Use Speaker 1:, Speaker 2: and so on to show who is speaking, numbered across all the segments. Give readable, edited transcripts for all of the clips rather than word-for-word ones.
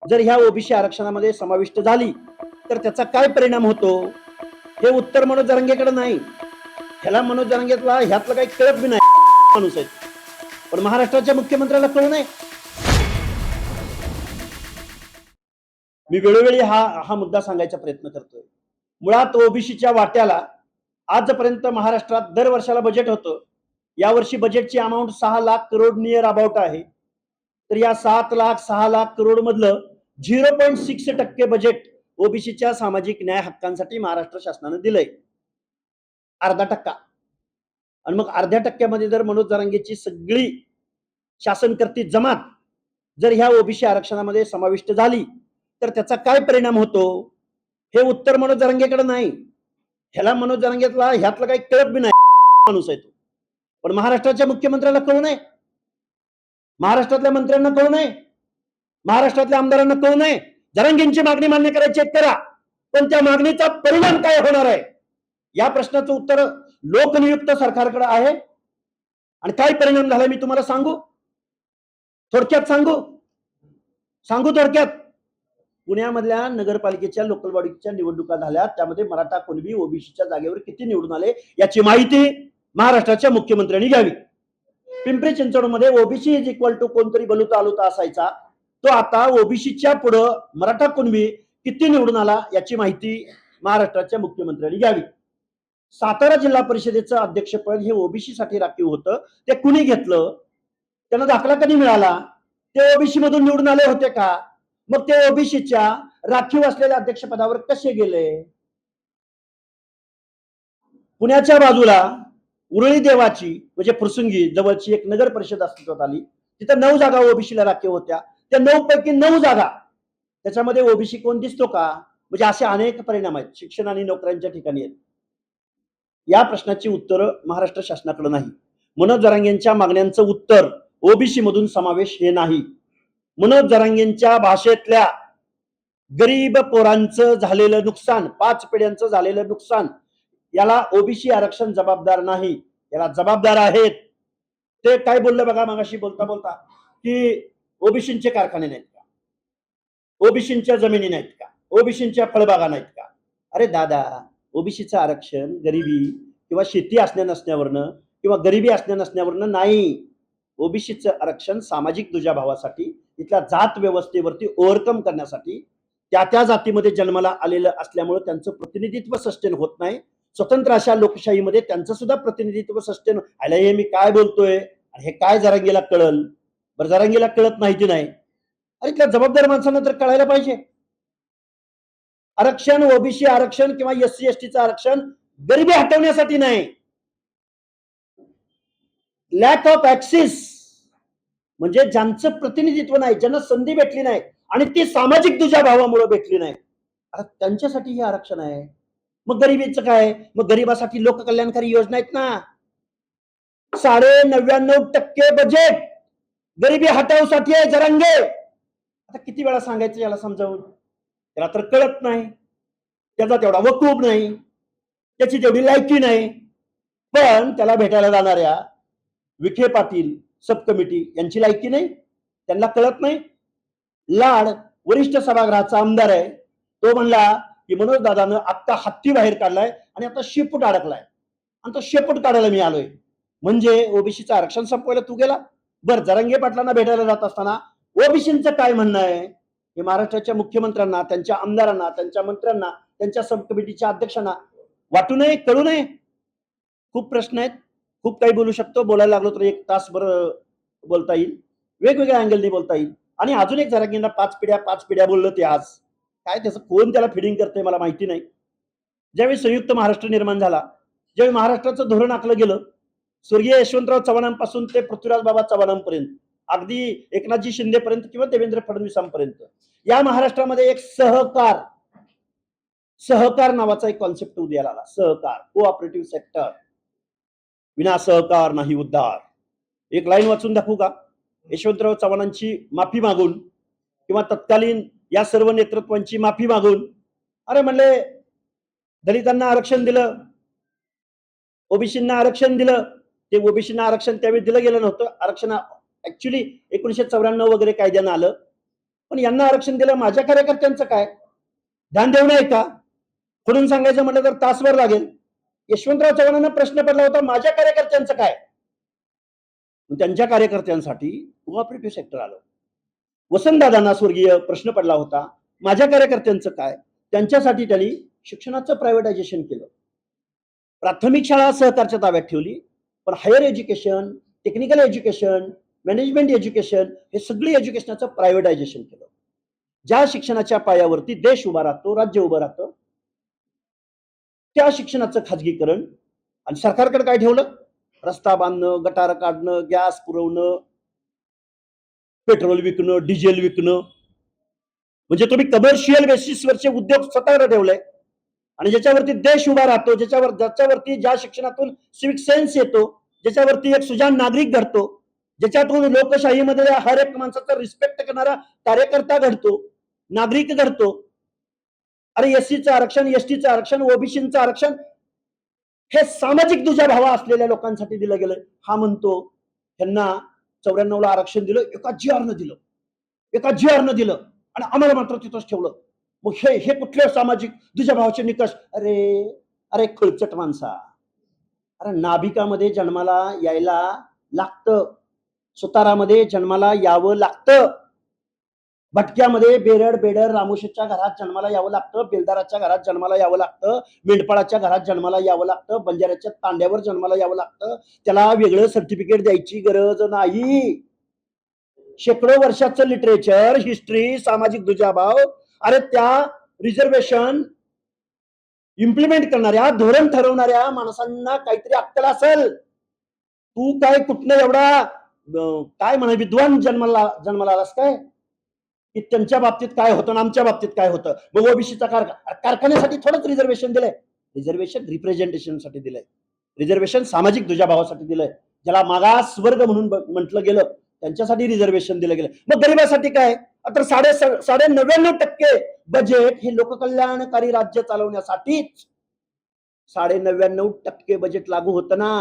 Speaker 1: जर ह्या ओबीसी आरक्षणामध्ये समाविष्ट झाली तर त्याचा काय परिणाम होतो हे उत्तर मनोज जरांगेकडे नाही. ह्याला मनोज जरांगेला ह्यातलं काही कळत बी नाही माणूस आहे. पण महाराष्ट्राच्या मुख्यमंत्र्याला कळू नये. मी वेळोवेळी हा मुद्दा सांगायचा प्रयत्न करतोय. मुळात ओबीसीच्या वाट्याला आजपर्यंत महाराष्ट्रात दर वर्षाला बजेट होतं. यावर्षी बजेटची amount 6 lakh crore near about आहे. तर या 7 लाख 6 लाख करोड मधलं 0.6% बजेट ओबीसीच्या सामाजिक न्याय हक्कांसाठी महाराष्ट्र शासनाने दिलंय. अर्धा टक्का. आणि मग अर्ध्या टक्क्यामध्ये जर मनोज जरांगेची सगळी शासनकर्ती जमात जर ह्या ओबीसी आरक्षणामध्ये समाविष्ट झाली तर त्याचा काय परिणाम होतो हे उत्तर मनोज जरांगेकडे नाही. ह्याला मनोज जरांगेला ह्यातलं काही कळत बी नाही माणूस आहे तो. पण महाराष्ट्राच्या मुख्यमंत्र्याला कळू नये, महाराष्ट्रातल्या मंत्र्यांना कळू नये, महाराष्ट्रातल्या आमदारांना कळू नये. जरांगेंची मागणी मान्य करायची करा, पण त्या मागणीचा परिणाम काय होणार आहे या प्रश्नाचं उत्तर लोकनियुक्त सरकारकडे आहे. आणि काय परिणाम झाला मी तुम्हाला सांगू, थोडक्यात सांगू थोडक्यात. पुण्यामधल्या नगरपालिकेच्या लोकल बॉडीच्या निवडणुका झाल्या, त्यामध्ये मराठा कुणबी ओबीसीच्या जागेवर किती निवडून आले याची माहिती महाराष्ट्राच्या मुख्यमंत्र्यांनी घ्यावी. पिंपरी चिंचवडमध्ये ओबीसी इज इक्वल टू कोणतरी बलुता आलुता असायचा, तो आता ओबीसीच्या पुढं मराठा कुणबी किती निवडून आला याची माहिती महाराष्ट्राच्या मुख्यमंत्र्यांनी घ्यावी. सातारा जिल्हा परिषदेचं अध्यक्षपद हे ओबीसी साठी राखीव होतं, ते कुणी घेतलं, त्यांना दाखला कधी मिळाला, ते ओबीसी मधून निवडून आले होते का, मग ते ओबीसीच्या राखीव असलेल्या अध्यक्षपदावर कसे गेले. पुण्याच्या बाजूला उरळी देवाची म्हणजे फुरसुंगी जवळची एक नगर परिषद अस्तित्वात आली, तिथं 9 जागा ओबीसीला राखीव होत्या. त्या 9 पैकी 9 जागा त्याच्यामध्ये ओबीसी कोण दिसतो का, म्हणजे असे अनेक परिणाम आहेत शिक्षण आणि नोकऱ्यांच्या ठिकाणी आहेत. या प्रश्नाची उत्तर महाराष्ट्र शासनाकडे नाही. मनोज जरांगेंच्या मागण्यांचं उत्तर ओबीसी मधून समावेश हे नाही. मनोज जरांगेंच्या भाषेतल्या गरीब पोरांचं झालेलं नुकसान, 5 पिढ्यांचं झालेलं नुकसान याला ओबीसी आरक्षण जबाबदार नाही, याला जबाबदार आहेत ते काय बोललं बघा मगाशी बोलता बोलता की ओबीसींचे कारखाने नाहीत का, ओबीसींच्या जमिनी नाहीत का, ओबीसींच्या फळबागा नाहीत का. अरे दादा, ओबीसीचं आरक्षण गरिबी किंवा शेती असण्या नसण्यावरनं किंवा गरिबी असण्या नसण्यावरनं नाही. ओबीसीचं आरक्षण सामाजिक दुजाभावासाठी, इथल्या जात व्यवस्थेवरती ओव्हरकम करण्यासाठी, त्या जातीमध्ये जन्माला आलेलं असल्यामुळे त्यांचं प्रतिनिधित्व सस्टेन होत नाही. स्वतंत्र अशा लोकशाहीमध्ये त्यांचं सुद्धा प्रतिनिधित्व सस्टेन. आलं हे मी काय बोलतोय हे काय जरांगेला कळल, बरं जरांगेला कळत माहिती नाही. अरे त्या जबाबदार माणसांना तर कळायला पाहिजे. आरक्षण, ओबीसी आरक्षण किंवा एससी एसटीचं आरक्षण गरिबी हटवण्यासाठी नाही. लॅक ऑफ ऍक्सेस म्हणजे ज्यांचं प्रतिनिधित्व नाही, ज्यांना संधी भेटली नाही आणि ती सामाजिक दुजाभावामुळे भेटली नाही, आता त्यांच्यासाठी हे आरक्षण आहे. मग गरिबीचं काय, मग गरिबासाठी लोककल्याणकारी योजना आहेत ना. 99.5% बजेट गरिबी हटावसाठी आहे जरांगे. आता किती वेळा सांगायचं याला समजावून, त्याला तर कळत नाही, त्याचा तेवढा वकूफ नाही, त्याची तेवढी लायकी नाही. पण त्याला भेटायला जाणाऱ्या विखे पाटील सब कमिटी यांची लायकी नाही, त्यांना कळत नाही. लाड वरिष्ठ सभागृहाचा आमदार आहे, तो म्हणला की मनोज दादानं आता हत्ती बाहेर काढलाय आणि आता शेपूट अडकलाय आणि तो शेपूट काढायला मी आलोय, म्हणजे ओबीसीचं आरक्षण संपवायला तू गेला. बरं, जरांगे पाटलांना भेटायला जात असताना ओबीसींचं काय म्हणणं आहे हे महाराष्ट्राच्या मुख्यमंत्र्यांना, त्यांच्या आमदारांना, त्यांच्या मंत्र्यांना, त्यांच्या सब कमिटीच्या अध्यक्षांना वाटू नये, कळू नये. खूप प्रश्न आहेत, खूप काही बोलू शकतो. बोलायला लागलो तर 1 तास बरं बोलता येईल, वेगवेगळ्या अँगलनी बोलता येईल. आणि अजून एक जरांगेंना 5 पिढ्या बोललं ते आज काय त्याचं कोण त्याला फिडिंग करते मला माहिती नाही. ज्यावेळी संयुक्त महाराष्ट्र निर्माण झाला, ज्यावेळी महाराष्ट्राचं धोरण आखलं गेलं, स्वर्गीय यशवंतराव चव्हाणांपासून ते पृथ्वीराज बाबा चव्हाणांपर्यंत, अगदी एकनाथजी शिंदेपर्यंत किंवा देवेंद्र फडणवीसांपर्यंत, या महाराष्ट्रामध्ये एक सहकार नावाचा एक कॉन्सेप्ट उदयाला आला. सहकार, कोऑपरेटिव्ह सेक्टर. विना सहकार नाही उद्धार. एक लाईन वाचून दाखवू का, यशवंतराव चव्हाणांची माफी मागून किंवा तत्कालीन या सर्व नेतृत्वांची माफी मागून, अरे म्हणले दलितांना आरक्षण दिलं, ओबीसींना आरक्षण दिलं. ते ओबीसींना आरक्षण त्यावेळी दिलं गेलं नव्हतं. आरक्षण ऍक्च्युली 1994 वगैरे कायद्यानं आलं. पण यांना आरक्षण दिलं, माझ्या कार्यकर्त्यांचं काय? ध्यान देऊ नये का? खोडून सांगायचं म्हटलं तर तासभर लागेल. यशवंतराव चव्हाणांना प्रश्न पडला होता, माझ्या कार्यकर्त्यांचं काय? त्यांच्या कार्यकर्त्यांसाठी कोऑपरेटिव्ह सेक्टर आलं. वसंतदादांना स्वर्गीय प्रश्न पडला होता, माझ्या कार्यकर्त्यांचं काय? त्यांच्यासाठी त्यांनी शिक्षणाचं प्रायव्हेटायझेशन केलं. प्राथमिक शाळा सहकारच्या ताब्यात ठेवली, पण higher education, technical education, management education हे सगळी एज्युकेशनचं प्रायव्हेटायझेशन केलं. ज्या शिक्षणाच्या पायावरती देश उभा राहतो, राज्य उभं राहतं, त्या शिक्षणाचं खाजगीकरण. आणि सरकारकडे काय ठेवलं? रस्ता बांधणं, गटार काढणं, गॅस पुरवणं, पेट्रोल विकणं, डिझेल विकणं. म्हणजे तुम्ही कमर्शियल बेसिसवरचे उद्योग स्वतःकडे ठेवले. आणि ज्याच्यावरती देश उभा राहतो, ज्याच्यावरती ज्या शिक्षणातून सिविक सेन्स येतो, ज्याच्यावरती एक सुजाण नागरिक घडतो, ज्याच्यातून लोकशाहीमध्ये हर एक माणसाचा रिस्पेक्ट करणारा कार्यकर्ता घडतो, नागरिक घडतो. अरे एससीचं आरक्षण, एसटीचं आरक्षण, ओबीसीचं आरक्षण हे सामाजिक दुजाभाव असलेल्या लोकांसाठी दिलं गेलं. हा म्हणतो त्यांना 94ला आरक्षण दिलं, एका जीआरनं दिलं आणि आम्हाला मात्र तिथंच ठेवलं. मग हे कुठले सामाजिक दुजाभावाचे निकष? अरे अरे खळचट माणसा, अरे नाभिकामध्ये जन्माला यायला लागतं, सुतारामध्ये जन्माला यावं लागतं, भटक्यामध्ये बेडर रामोशीच्या घरात जन्माला यावं लागतं, बेलदाराच्या घरात जन्माला यावं लागतं, मेंढपाळाच्या घरात जन्माला यावं लागतं, बंजाऱ्याच्या तांड्यावर जन्माला यावं लागतं. त्याला वेगळं सर्टिफिकेट द्यायची गरज नाही. शेकडो वर्षाचं लिटरेचर, हिस्ट्री, सामाजिक दुजाभाव. अरे त्या रिझर्वेशन इम्प्लिमेंट करणाऱ्या, धोरण ठरवणाऱ्या माणसांना काहीतरी अक्कल असेल. तू काय कुठनं एवढा काय म्हणा विद्वान जन्माला आलास काय की त्यांच्या बाबतीत काय होतं आणि आमच्या बाबतीत काय होतं? मग ओबीसीचा कारखान्यासाठी थोडंच रिझर्वेशन दिलंय. रिझर्वेशन रिप्रेझेंटेशनसाठी दिलंय, रिझर्वेशन सामाजिक दुजाभावासाठी दिलंय. ज्याला मागास वर्ग म्हणून म्हटलं गेलं त्यांच्यासाठी रिझर्वेशन दिलं गेलं. मग गरिबासाठी काय? तर 99% बजेट हे लोककल्याणकारी राज्य चालवण्यासाठीच 99% बजेट लागू होतं ना.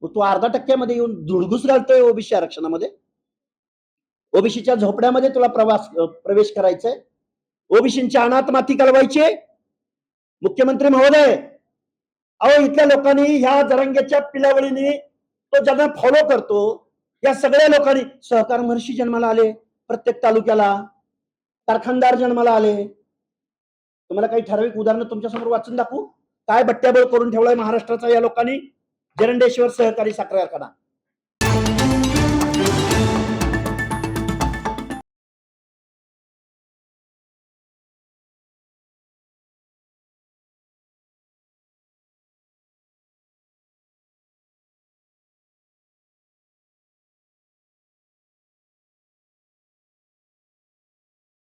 Speaker 1: मग तो 0.5% येऊन धुडगुस घालतोय ओबीसी आरक्षणामध्ये. ओबीसीच्या झोपड्यामध्ये तुला प्रवेश करायचंय, ओबीसींच्या अनाथ माती कालवायचे. मुख्यमंत्री महोदय, अहो इथल्या लोकांनी ह्या जरांगेच्या पिलावळीने तो ज्यांना फॉलो करतो, या सगळ्या लोकांनी सहकार महर्षी जन्माला आले, प्रत्येक तालुक्याला कारखानदार जन्माला आले. तुम्हाला काही ठराविक उदाहरणं तुमच्यासमोर वाचून दाखवू? काय बट्ट्याबळ करून ठेवलाय महाराष्ट्राचा या लोकांनी. जरंडेश्वर सहकारी साखर कारखाना,